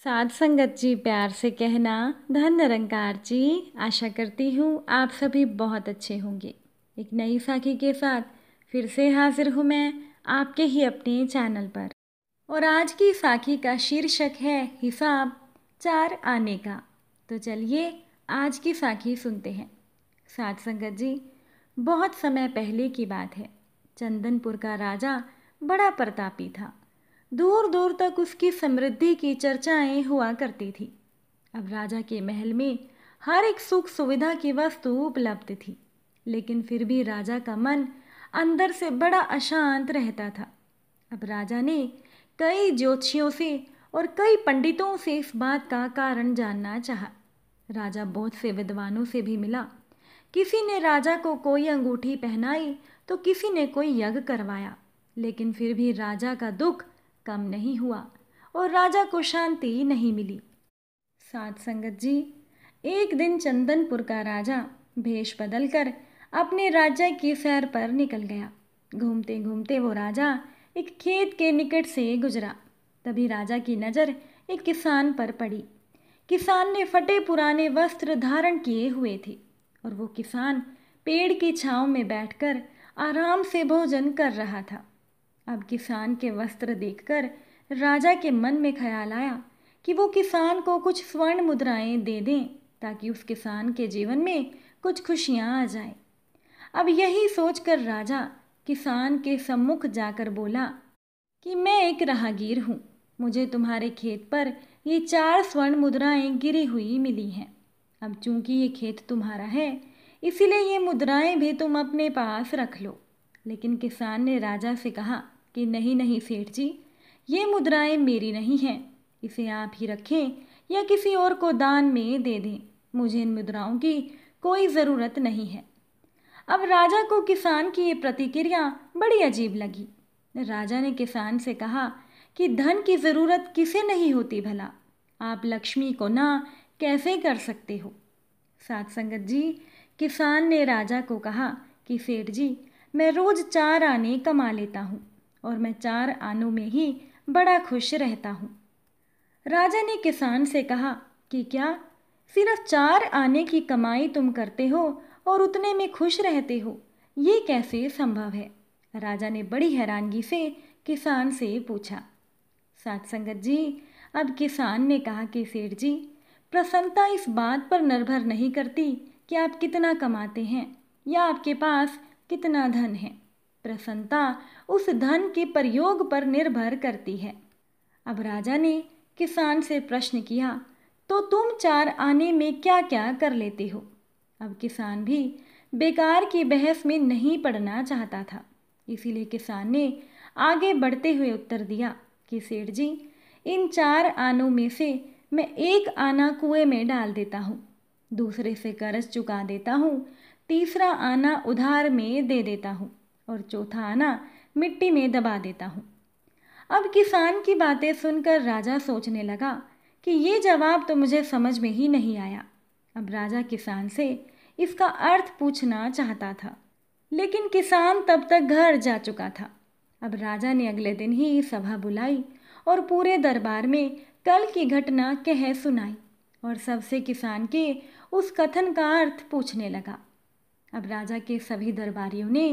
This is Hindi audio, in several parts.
साध संगत जी, प्यार से कहना। धन निरंकार जी, आशा करती हूँ आप सभी बहुत अच्छे होंगे। एक नई साखी के साथ फिर से हाजिर हूँ मैं आपके ही अपने चैनल पर। और आज की साखी का शीर्षक है हिसाब 4 आने का। तो चलिए आज की साखी सुनते हैं। साध संगत जी, बहुत समय पहले की बात है। चंदनपुर का राजा बड़ा प्रतापी था। दूर दूर तक उसकी समृद्धि की चर्चाएं हुआ करती थी। अब राजा के महल में हर एक सुख सुविधा की वस्तु उपलब्ध थी, लेकिन फिर भी राजा का मन अंदर से बड़ा अशांत रहता था। अब राजा ने कई ज्योतिषियों से और कई पंडितों से इस बात का कारण जानना चाहा। राजा बहुत से विद्वानों से भी मिला। किसी ने राजा को कोई अंगूठी पहनाई तो किसी ने कोई यज्ञ करवाया, लेकिन फिर भी राजा का दुख कम नहीं हुआ और राजा को शांति नहीं मिली। साध संगत जी, एक दिन चंदनपुर का राजा भेष बदलकर अपने राज्य की सैर पर निकल गया। घूमते घूमते वो राजा एक खेत के निकट से गुजरा। तभी राजा की नज़र एक किसान पर पड़ी। किसान ने फटे पुराने वस्त्र धारण किए हुए थे और वो किसान पेड़ की छांव में बैठकर आराम से भोजन कर रहा था। अब किसान के वस्त्र देखकर राजा के मन में ख्याल आया कि वो किसान को कुछ स्वर्ण मुद्राएं दे दें ताकि उस किसान के जीवन में कुछ खुशियां आ जाए। अब यही सोचकर राजा किसान के सम्मुख जाकर बोला कि मैं एक राहगीर हूँ। मुझे तुम्हारे खेत पर ये 4 स्वर्ण मुद्राएं गिरी हुई मिली हैं। अब चूंकि ये खेत तुम्हारा है, इसीलिए ये मुद्राएं भी तुम अपने पास रख लो। लेकिन किसान ने राजा से कहा कि नहीं नहीं सेठ जी, ये मुद्राएं मेरी नहीं हैं। इसे आप ही रखें या किसी और को दान में दे दें। मुझे इन मुद्राओं की कोई ज़रूरत नहीं है। अब राजा को किसान की ये प्रतिक्रिया बड़ी अजीब लगी। राजा ने किसान से कहा कि धन की ज़रूरत किसे नहीं होती भला? आप लक्ष्मी को ना कैसे कर सकते हो? साध संगत जी, किसान ने राजा को कहा कि सेठ जी, मैं रोज़ 4 आने कमा लेता हूँ और मैं 4 आनों में ही बड़ा खुश रहता हूँ। राजा ने किसान से कहा कि क्या सिर्फ 4 आने की कमाई तुम करते हो और उतने में खुश रहते हो? ये कैसे संभव है? राजा ने बड़ी हैरानगी से किसान से पूछा। साध संगत जी, अब किसान ने कहा कि सेठ जी, प्रसन्नता इस बात पर निर्भर नहीं करती कि आप कितना कमाते हैं या आपके पास कितना धन है। प्रसन्नता उस धन के प्रयोग पर निर्भर करती है। अब राजा ने किसान से प्रश्न किया, तो तुम 4 आने में क्या क्या कर लेते हो? अब किसान भी बेकार की बहस में नहीं पड़ना चाहता था, इसीलिए किसान ने आगे बढ़ते हुए उत्तर दिया कि सेठ जी, इन 4 आनों में से मैं 1 आना कुएं में डाल देता हूँ, दूसरे से कर्ज चुका देता हूँ, तीसरा आना उधार में दे देता हूँ और चौथा आना मिट्टी में दबा देता हूँ। अब किसान की बातें सुनकर राजा सोचने लगा कि ये जवाब तो मुझे समझ में ही नहीं आया। अब राजा किसान से इसका अर्थ पूछना चाहता था, लेकिन किसान तब तक घर जा चुका था। अब राजा ने अगले दिन ही सभा बुलाई और पूरे दरबार में कल की घटना कह सुनाई और सबसे किसान के उस कथन का अर्थ पूछने लगा। अब राजा के सभी दरबारियों ने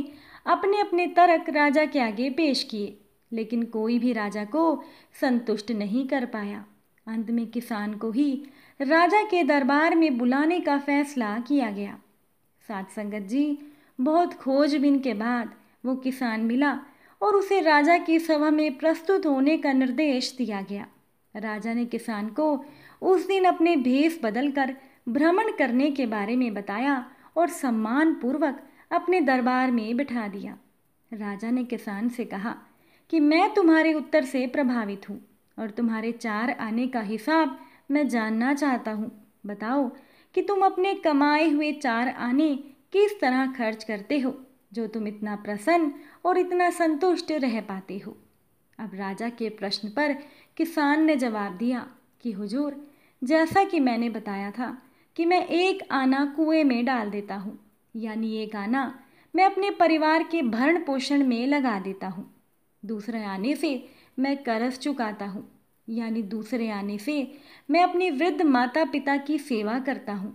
अपने अपने तर्क राजा के आगे पेश किए, लेकिन कोई भी राजा को संतुष्ट नहीं कर पाया। अंत में किसान को ही राजा के दरबार में बुलाने का फैसला किया गया। साध संगत जी, बहुत खोजबीन के बाद वो किसान मिला और उसे राजा की सभा में प्रस्तुत होने का निर्देश दिया गया। राजा ने किसान को उस दिन अपने भेष बदलकर भ्रमण करने के बारे में बताया और सम्मानपूर्वक अपने दरबार में बिठा दिया। राजा ने किसान से कहा कि मैं तुम्हारे उत्तर से प्रभावित हूँ और तुम्हारे 4 आने का हिसाब मैं जानना चाहता हूँ। बताओ कि तुम अपने कमाए हुए 4 आने किस तरह खर्च करते हो, जो तुम इतना प्रसन्न और इतना संतुष्ट रह पाते हो। अब राजा के प्रश्न पर किसान ने जवाब दिया कि हुजूर, जैसा कि मैंने बताया था कि मैं 1 आना कुएं में डाल देता हूँ, यानी 1 आना मैं अपने परिवार के भरण पोषण में लगा देता हूँ, दूसरे आने से मैं कर्ज चुकाता हूँ यानी दूसरे आने से मैं अपनी वृद्ध माता पिता की सेवा करता हूँ।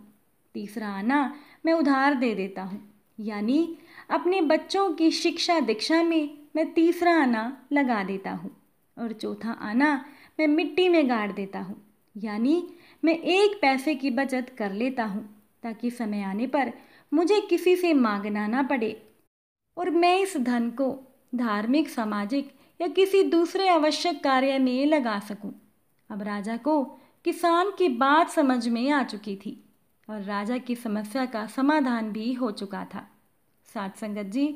तीसरा आना मैं उधार दे देता हूँ, यानी अपने बच्चों की शिक्षा दीक्षा में मैं तीसरा आना लगा देता हूँ। और चौथा आना मैं मिट्टी में गाड़ देता हूँ, यानी मैं 1 पैसे की बचत कर लेता हूँ ताकि समय आने पर मुझे किसी से मांगना ना पड़े और मैं इस धन को धार्मिक, सामाजिक या किसी दूसरे आवश्यक कार्य में लगा सकूं। अब राजा को किसान की बात समझ में आ चुकी थी और राजा की समस्या का समाधान भी हो चुका था। साथ संगत जी,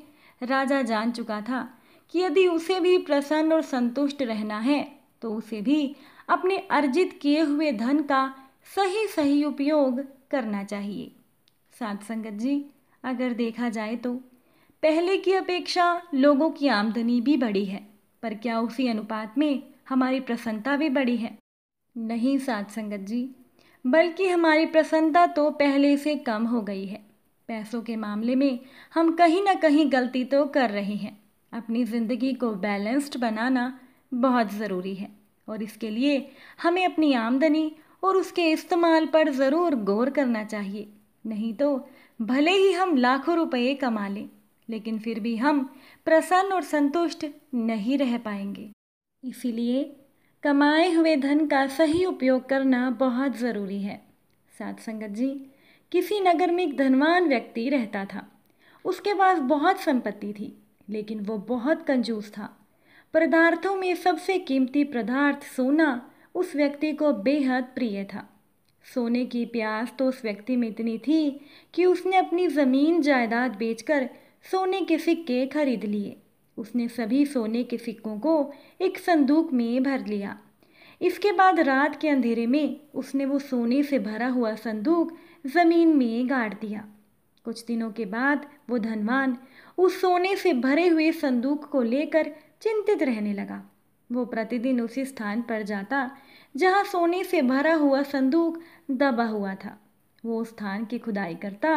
राजा जान चुका था कि यदि उसे भी प्रसन्न और संतुष्ट रहना है तो उसे भी अपने अर्जित किए हुए धन का सही सही उपयोग करना चाहिए। साथ संगत जी, अगर देखा जाए तो पहले की अपेक्षा लोगों की आमदनी भी बढ़ी है, पर क्या उसी अनुपात में हमारी प्रसन्नता भी बढ़ी है? नहीं साथ संगत जी, बल्कि हमारी प्रसन्नता तो पहले से कम हो गई है। पैसों के मामले में हम कहीं ना कहीं गलती तो कर रहे हैं। अपनी ज़िंदगी को बैलेंस्ड बनाना बहुत ज़रूरी है और इसके लिए हमें अपनी आमदनी और उसके इस्तेमाल पर ज़रूर गौर करना चाहिए। नहीं तो भले ही हम लाखों रुपए कमा लें, लेकिन फिर भी हम प्रसन्न और संतुष्ट नहीं रह पाएंगे। इसीलिए कमाए हुए धन का सही उपयोग करना बहुत ज़रूरी है। साथ संगत जी, किसी नगर में एक धनवान व्यक्ति रहता था। उसके पास बहुत संपत्ति थी, लेकिन वो बहुत कंजूस था। पदार्थों में सबसे कीमती पदार्थ सोना उस व्यक्ति को बेहद प्रिय था। सोने की प्यास तो उस व्यक्ति में इतनी थी कि उसने अपनी ज़मीन जायदाद बेचकर सोने के सिक्के खरीद लिए। उसने सभी सोने के सिक्कों को एक संदूक में भर लिया। इसके बाद रात के अंधेरे में उसने वो सोने से भरा हुआ संदूक ज़मीन में गाड़ दिया। कुछ दिनों के बाद वो धनवान उस सोने से भरे हुए संदूक को लेकर चिंतित रहने लगा। वो प्रतिदिन उसी स्थान पर जाता जहाँ सोने से भरा हुआ संदूक दबा हुआ था। वो उस स्थान की खुदाई करता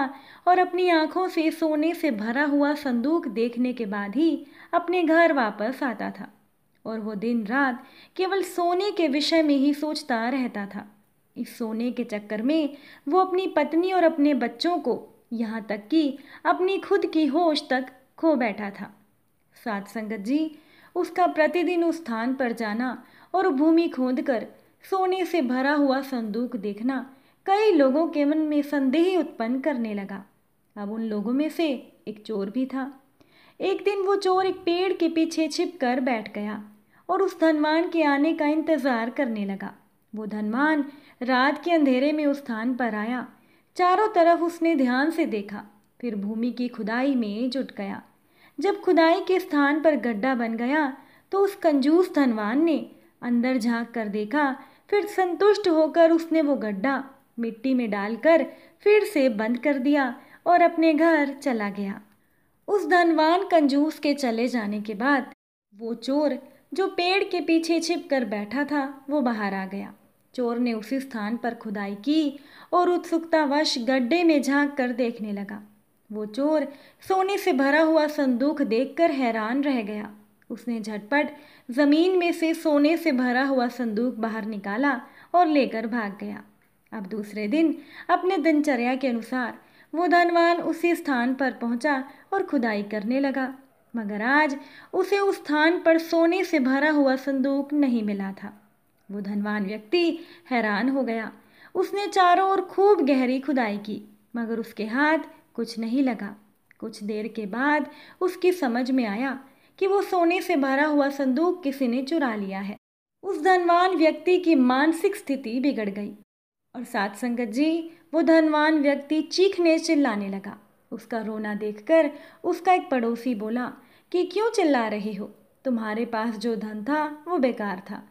और अपनी आंखों से सोने से भरा हुआ संदूक देखने के बाद ही अपने घर वापस आता था और वो दिन रात केवल सोने के विषय में ही सोचता रहता था। इस सोने के चक्कर में वो अपनी पत्नी और अपने बच्चों को, यहाँ तक कि अपनी खुद की होश तक खो बैठा था। साथ संगत जी, उसका प्रतिदिन उस स्थान पर जाना और भूमि खोदकर सोने से भरा हुआ संदूक देखना कई लोगों के मन में संदेह उत्पन्न करने लगा। अब उन लोगों में से एक चोर भी था। एक दिन वो चोर एक पेड़ के पीछे छिप कर बैठ गया और उस धनवान के आने का इंतजार करने लगा। वो धनवान रात के अंधेरे में उस स्थान पर आया। चारों तरफ उसने ध्यान से देखा, फिर भूमि की खुदाई में जुट गया। जब खुदाई के स्थान पर गड्ढा बन गया तो उस कंजूस धनवान ने अंदर झांक कर देखा। फिर संतुष्ट होकर उसने वो गड्ढा मिट्टी में डालकर फिर से बंद कर दिया और अपने घर चला गया। उस धनवान कंजूस के चले जाने के बाद वो चोर जो पेड़ के पीछे छिप कर बैठा था वो बाहर आ गया। चोर ने उसी स्थान पर खुदाई की और उत्सुकतावश गड्ढे में झांक कर देखने लगा। वो चोर सोने से भरा हुआ संदूक देखकर हैरान रह गया। उसने झटपट जमीन में से सोने से भरा हुआ संदूक बाहर निकाला और लेकर भाग गया। अब दूसरे दिन अपने दिनचर्या के अनुसार वो धनवान उसी स्थान पर पहुंचा और खुदाई करने लगा, मगर आज उसे उस स्थान पर सोने से भरा हुआ संदूक नहीं मिला था। वो धनवान व्यक्ति हैरान हो गया। उसने चारों ओर खूब गहरी खुदाई की, मगर उसके हाथ कुछ नहीं लगा। कुछ देर के बाद उसकी समझ में आया कि वो सोने से भरा हुआ संदूक किसी ने चुरा लिया है। उस धनवान व्यक्ति की मानसिक स्थिति बिगड़ गई और साथ संगत जी, वो धनवान व्यक्ति चीखने चिल्लाने लगा। उसका रोना देखकर उसका एक पड़ोसी बोला कि क्यों चिल्ला रहे हो? तुम्हारे पास जो धन था वो बेकार था।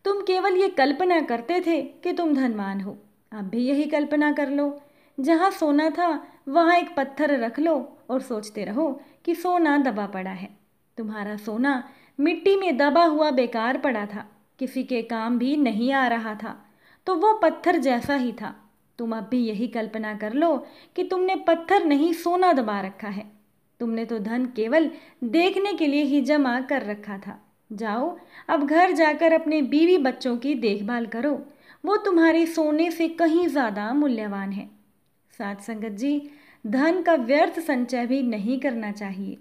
तुम केवल ये कल्पना करते थे कि तुम धनवान हो। अब भी यही कल्पना कर लो। जहाँ सोना था वहाँ एक पत्थर रख लो और सोचते रहो कि सोना दबा पड़ा है। तुम्हारा सोना मिट्टी में दबा हुआ बेकार पड़ा था, किसी के काम भी नहीं आ रहा था, तो वो पत्थर जैसा ही था। तुम अब भी यही कल्पना कर लो कि तुमने पत्थर नहीं सोना दबा रखा है। तुमने तो धन केवल देखने के लिए ही जमा कर रखा था। जाओ अब घर जाकर अपने बीवी बच्चों की देखभाल करो, वो तुम्हारे सोने से कहीं ज़्यादा मूल्यवान है। साथ संगत जी, धन का व्यर्थ संचय भी नहीं करना चाहिए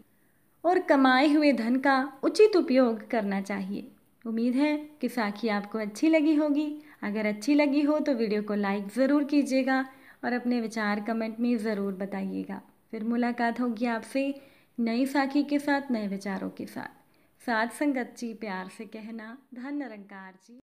और कमाए हुए धन का उचित उपयोग करना चाहिए। उम्मीद है कि साखी आपको अच्छी लगी होगी। अगर अच्छी लगी हो तो वीडियो को लाइक ज़रूर कीजिएगा और अपने विचार कमेंट में ज़रूर बताइएगा। फिर मुलाकात होगी आपसे नई साखी के साथ, नए विचारों के साथ। साथ संगत जी, प्यार से कहना, धन निरंकार जी।